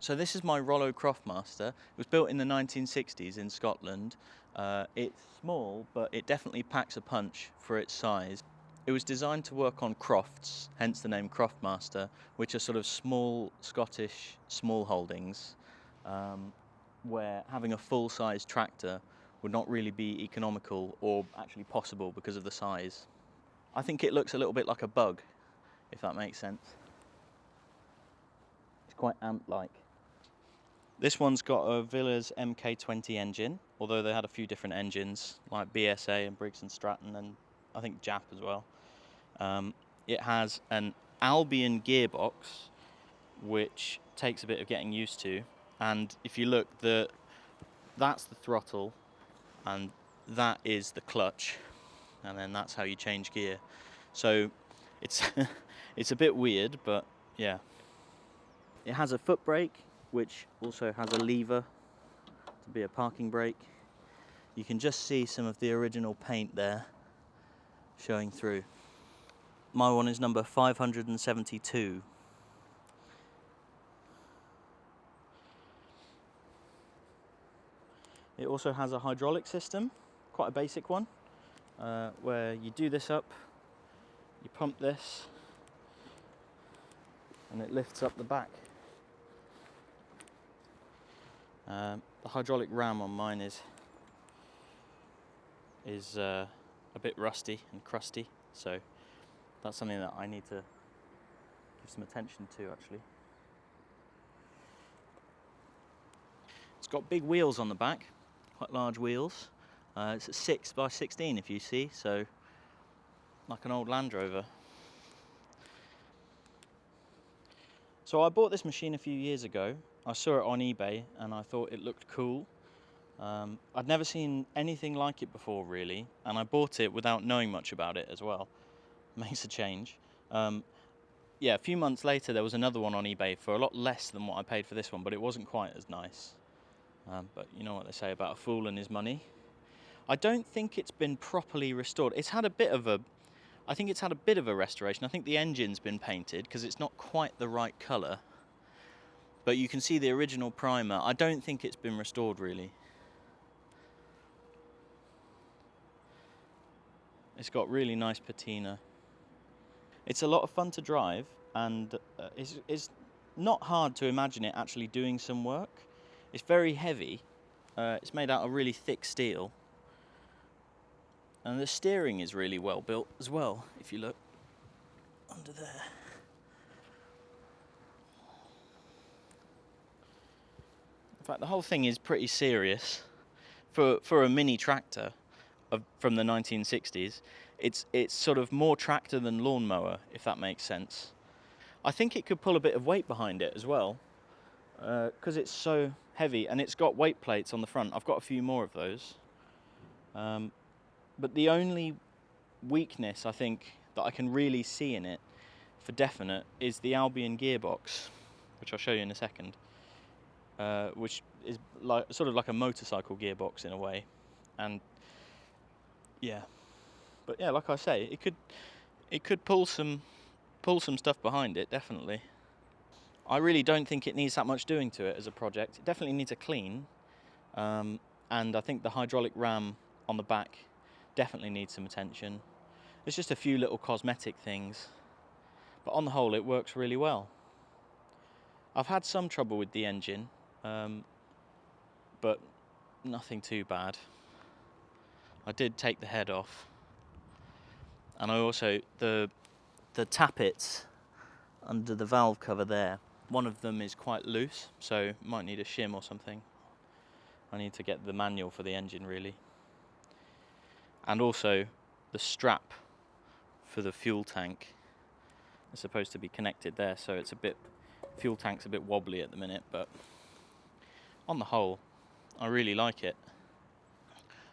So this is my Rollo Croftmaster. It was built in the 1960s in Scotland. It's small, but it definitely packs a punch for its size. It was designed to work on crofts, hence the name Croftmaster, which are sort of small Scottish small holdings, where having a full-size tractor would not really be economical or actually possible because of the size. I think it looks a little bit like a bug, if that makes sense. It's quite amp-like. This one's got a Villa's MK20 engine, although they had a few different engines like BSA and Briggs & Stratton, and I think Jap as well. It has an Albion gearbox, which takes a bit of getting used to. And if you look, that's the throttle, and that is the clutch, and then that's how you change gear. So it's it's a bit weird, but yeah. It has a foot brake, which also has a lever to be a parking brake. You can just see some of the original paint there showing through. My one is number 572. It also has a hydraulic system, quite a basic one, where you do this up, you pump this, and it lifts up the back. The hydraulic ram on mine is a bit rusty and crusty, so that's something that I need to give some attention to, actually. It's got big wheels on the back, quite large wheels. It's a 6x16 if you see, so like an old Land Rover. So I bought this machine a few years ago. I saw it on eBay and I thought it looked cool. I'd never seen anything like it before, really, and I bought it without knowing much about it as well. Makes a change. Yeah, a few months later there was another one on eBay for a lot less than what I paid for this one, but it wasn't quite as nice. But you know what they say about a fool and his money. I don't think it's been properly restored. It's had a bit of a, I think it's had a bit of a restoration. I think the engine's been painted because it's not quite the right colour. But you can see the original primer. I don't think it's been restored, really. It's got really nice patina. It's a lot of fun to drive, and it's not hard to imagine it actually doing some work. It's very heavy. It's made out of really thick steel. And the steering is really well built as well, if you look under there. In fact, the whole thing is pretty serious. For a mini tractor from the 1960s, it's sort of more tractor than lawnmower, if that makes sense. I think it could pull a bit of weight behind it as well, because it's so heavy, and it's got weight plates on the front. I've got a few more of those. But the only weakness, I think, that I can really see in it, for definite, is the Albion gearbox, which I'll show you in a second, which is sort of like a motorcycle gearbox in a way. And yeah, but yeah, like I say, it could pull some stuff behind it, definitely. I really don't think it needs that much doing to it as a project. It definitely needs a clean, and I think the hydraulic ram on the back definitely needs some attention. There's just a few little cosmetic things, but on the whole it works really well. I've had some trouble with the engine, but nothing too bad. I did take the head off, and I also, the tappets under the valve cover there, one of them is quite loose, so might need a shim or something. I need to get the manual for the engine, really. And also the strap for the fuel tank is supposed to be connected there, so it's a bit, fuel tank's a bit wobbly at the minute, but on the whole, I really like it.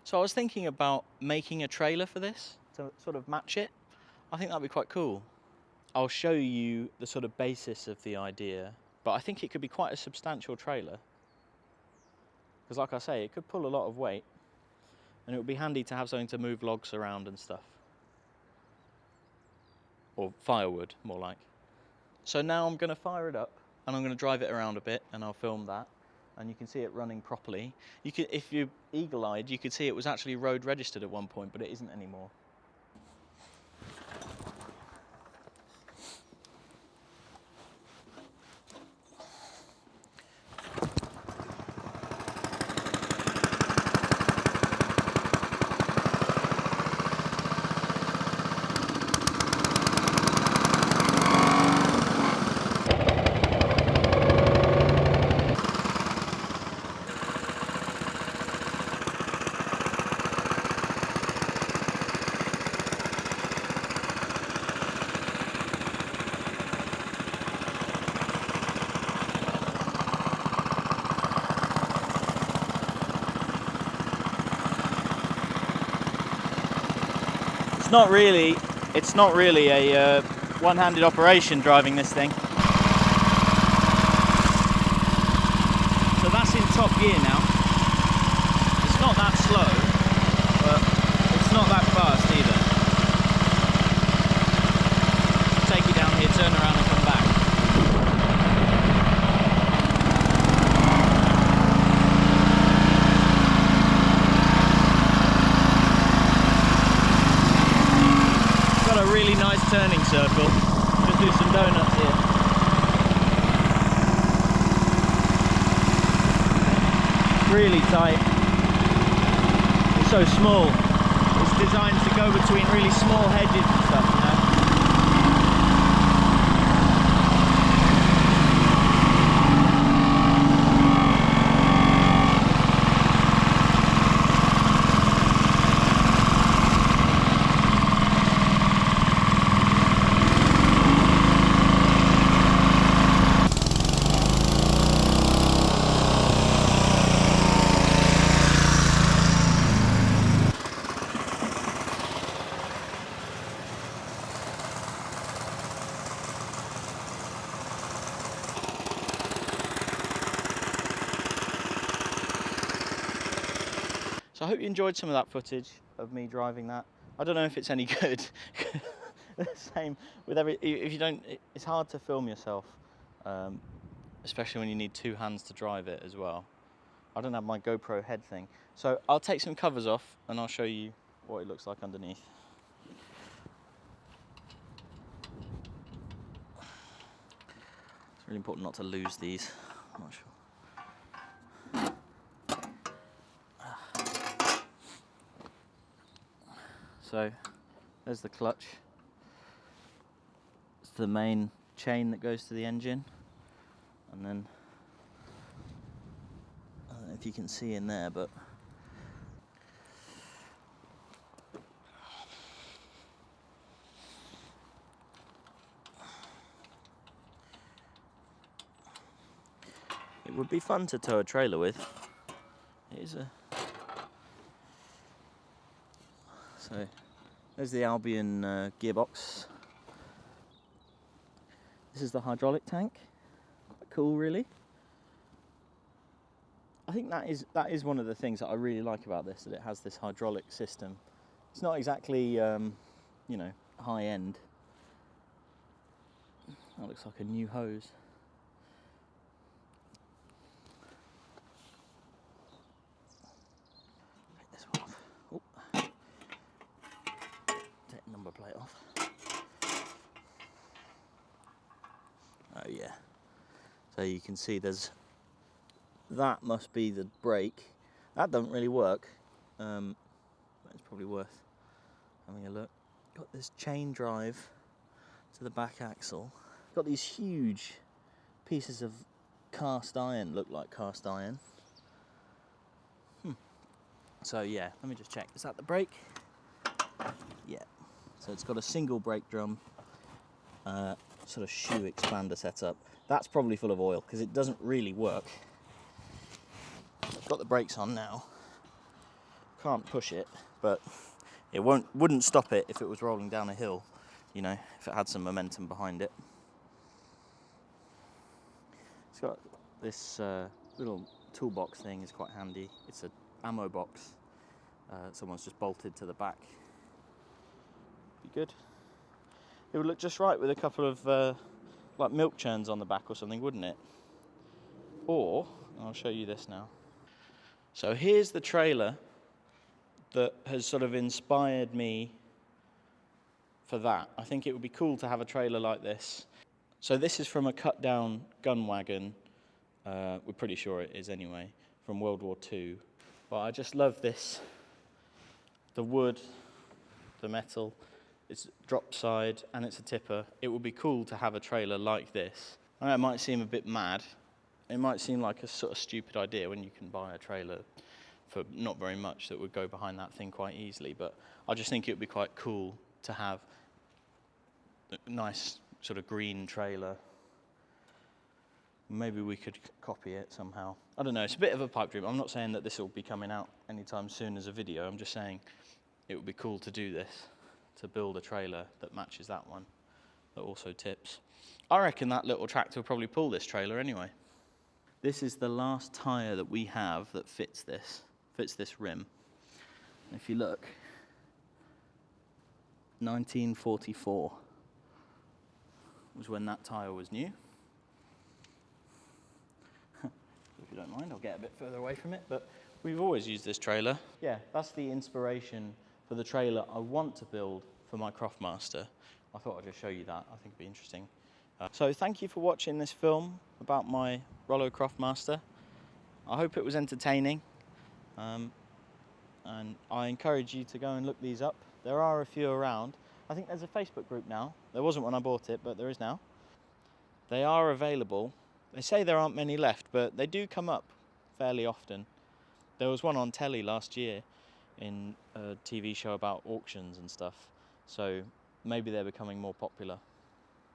So I was thinking about making a trailer for this to sort of match it. I think that'd be quite cool. I'll show you the sort of basis of the idea, but I think it could be quite a substantial trailer. Because like I say, it could pull a lot of weight, and it would be handy to have something to move logs around and stuff. Or firewood, more like. So now I'm going to fire it up, and I'm going to drive it around a bit, and I'll film that, and you can see it running properly. You could, if you're eagle-eyed, you could see it was actually road registered at one point, but it isn't anymore. It's not really a one-handed operation driving this thing. So that's in top gear now. It's not that slow, but it's not that fast either. Take it down here, turn around and come back. Got a really nice turning circle. Just do some donuts here. Really tight. It's so small. It's designed to go between really small hedges and stuff, you know. So I hope you enjoyed some of that footage of me driving that. I don't know if it's any good. The same with if you don't, it's hard to film yourself, especially when you need two hands to drive it as well. I don't have my GoPro head thing. So I'll take some covers off and I'll show you what it looks like underneath. It's really important not to lose these. I'm not sure. So there's the clutch. It's the main chain that goes to the engine, and then I don't know if you can see in there, but it would be fun to tow a trailer with. It is a So there's the Albion gearbox. This is the hydraulic tank. Quite cool, really. I think that is one of the things that I really like about this, that it has this hydraulic system. It's not exactly, you know, high end. That looks like a new hose. Take this one off. Oh. Take the number plate off. Oh yeah. So you can see there's, that must be the brake. That doesn't really work. But it's probably worth having a look. Got this chain drive to the back axle. Got these huge pieces of cast iron, look like cast iron. So yeah, let me just check. Is that the brake? Yeah. So it's got a single brake drum, sort of shoe expander setup. That's probably full of oil because it doesn't really work. I've got the brakes on now. Can't push it, but it wouldn't stop it if it was rolling down a hill, you know, if it had some momentum behind it. It's got this little toolbox thing, is quite handy. It's an ammo box. Someone's just bolted to the back. Be good. It would look just right with a couple of like milk churns on the back or something, wouldn't it? Or, I'll show you this now. So here's the trailer that has sort of inspired me for that. I think it would be cool to have a trailer like this. So this is from a cut down gun wagon, we're pretty sure it is anyway, from World War II. But I just love this, the wood, the metal, it's drop side and it's a tipper. It would be cool to have a trailer like this. I know it might seem a bit mad, it might seem like a sort of stupid idea when you can buy a trailer for not very much that would go behind that thing quite easily, but I just think it would be quite cool to have a nice sort of green trailer. Maybe we could copy it somehow. I don't know, it's a bit of a pipe dream. I'm not saying that this will be coming out anytime soon as a video, I'm just saying it would be cool to do this, to build a trailer that matches that one, that also tips. I reckon that little tractor will probably pull this trailer anyway. This is the last tyre that we have that fits this rim. And if you look, 1944 was when that tyre was new. If you don't mind, I'll get a bit further away from it, but we've always used this trailer. Yeah, that's the inspiration for the trailer I want to build for my Croftmaster. I thought I'd just show you that, I think it'd be interesting. So thank you for watching this film about my Rollo Croftmaster. I hope it was entertaining, and I encourage you to go and look these up. There are a few around. I think there's a Facebook group now. There wasn't when I bought it, but there is now. They are available. They say there aren't many left, but they do come up fairly often. There was one on telly last year in a TV show about auctions and stuff, so maybe they're becoming more popular.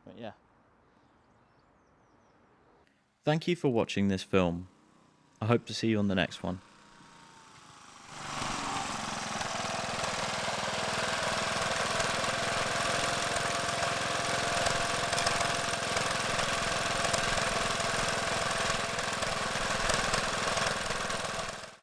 But yeah. Thank you for watching this film. I hope to see you on the next one.